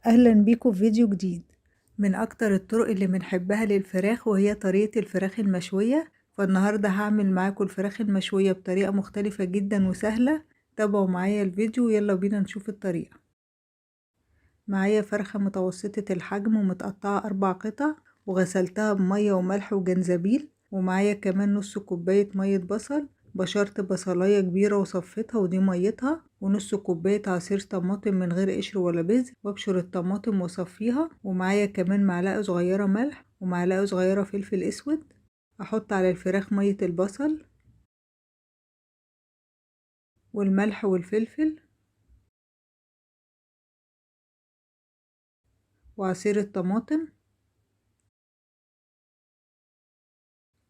أهلا بيكم في فيديو جديد. من أكتر الطرق اللي بنحبها للفراخ وهي طريقة الفراخ المشوية، فالنهاردة هعمل معاكم الفراخ المشوية بطريقة مختلفة جدا وسهلة. تابعوا معايا الفيديو، يلا بينا نشوف الطريقة. معايا فرخة متوسطة الحجم ومتقطعة 4 قطع، وغسلتها بمية وملح وجنزبيل. ومعايا كمان نص كوباية مية بصل، بشرت بصلاية كبيرة وصفتها ودي ميتها، ونص كوباية عصير طماطم من غير قشر ولا بذر، وابشر الطماطم واصفيها. ومعايا كمان معلقة صغيرة ملح ومعلقة صغيرة فلفل اسود. احط على الفراخ مية البصل والملح والفلفل وعصير الطماطم،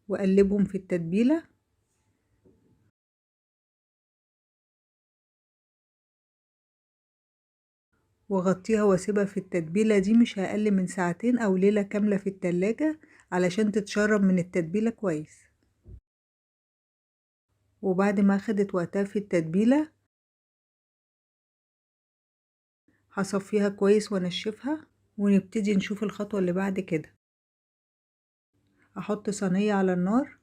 واقلبهم في التتبيلة. واغطيها واسيبها في التتبيلة دي مش اقل من ساعتين او ليلة كاملة في التلاجة علشان تتشرب من التتبيلة كويس. وبعد ما اخدت وقتها في التتبيلة هصفيها كويس وانشفها، ونبتدي نشوف الخطوة اللي بعد كده. احط صينية على النار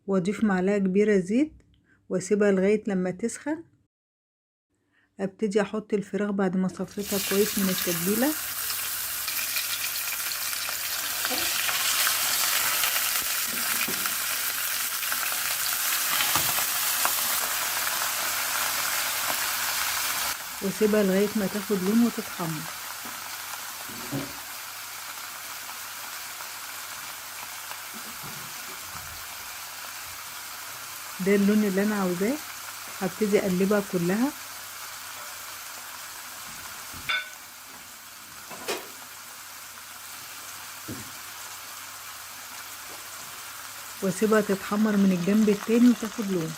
واضيف معلقة كبيرة زيت واسيبها لغاية لما تسخن. ابتدي احط الفراخ بعد ما صفيتها كويس من التتبيلة، واسيبها لغاية ما تاخد لون وتتحمر. ده اللون اللي انا عاوزاه. هبتدي اقلبها كلها واسيبها تتحمر من الجنب التاني وتاخد لون.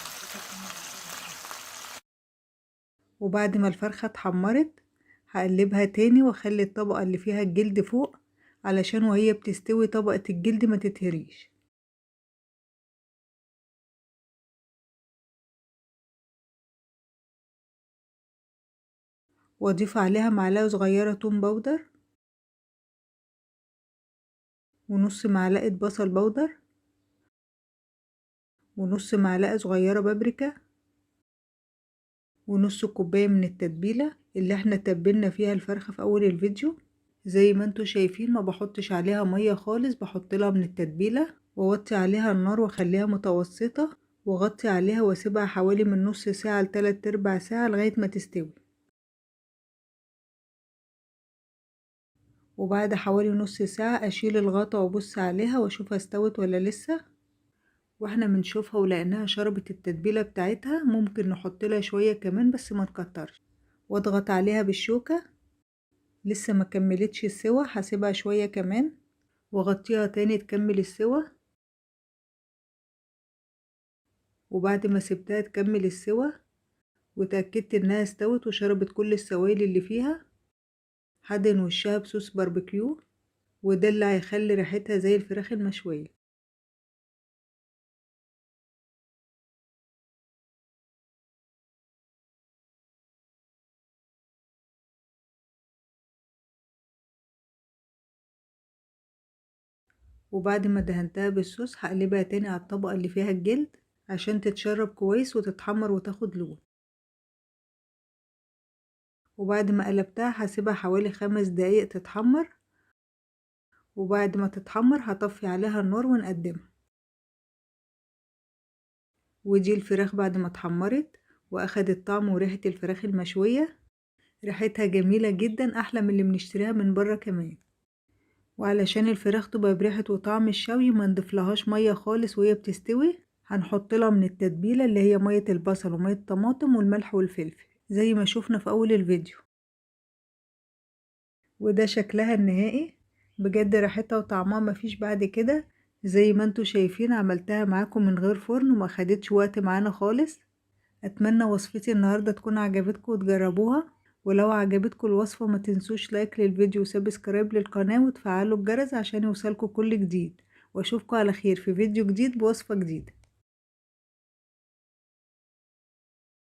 وبعد ما الفرخة اتحمرت هقلبها تاني واخلي الطبقة اللي فيها الجلد فوق علشان وهي بتستوي طبقة الجلد ما تتهريش. واضيف عليها معلقة صغيرة توم باودر ونص معلقة بصل باودر ونص معلقة صغيرة بابريكا ونص كوباية من التتبيلة اللي احنا تبلنا فيها الفرخة في اول الفيديو. زي ما انتوا شايفين ما بحطش عليها مية خالص، بحط لها من التتبيلة واوطي عليها النار واخليها متوسطة، واغطي عليها واسيبها حوالي من نص ساعة لتلات ارباع ساعة لغاية ما تستوي. وبعد حوالي نص ساعة اشيل الغطا وابص عليها واشوفها استوت ولا لسه. واحنا بنشوفها ولقيناها شربت التتبيلة بتاعتها ممكن نحط لها شوية كمان بس ما نكترش. واضغط عليها بالشوكة. لسه ما كملتش السوا، هسيبها شوية كمان واغطيها تاني تكمل السوا. وبعد ما سبتها تكمل السوا وتأكدت انها استوت وشربت كل السوائل اللي فيها، هدهن وشها بصوص باربيكيو، وده اللي هيخلي ريحتها زي الفراخ المشوية. وبعد ما دهنتها بالصوص هقلبها تاني على الطبقة اللي فيها الجلد عشان تتشرب كويس وتتحمر وتاخد لون. وبعد ما قلبتها هسيبها حوالي 5 دقايق تتحمر، وبعد ما تتحمر هطفي عليها النار ونقدمها. ودي الفراخ بعد ما اتحمرت واخدت طعم وريحة الفراخ المشوية. ريحتها جميلة جدا، احلى من اللي بنشتريها من بره كمان. وعلشان الفراخ تبقى بريحة وطعم الشوي ما نضيفلهاش مية خالص وهي بتستوي، هنحط لها من التتبيلة اللي هي مية البصل ومية الطماطم والملح والفلفل زي ما شوفنا في اول الفيديو. وده شكلها النهائي. بجد ريحتها وطعمها مفيش بعد كده. زي ما انتوا شايفين عملتها معاكم من غير فرن وما خدتش وقت معانا خالص. اتمنى وصفتي النهاردة تكون عجبتكم وتجربوها. ولو عجبتكم الوصفة ما تنسوش لايك للفيديو وسبسكرايب للقناة وتفعلوا الجرس عشان يوصلكوا كل جديد. واشوفكم على خير في فيديو جديد بوصفة جديدة.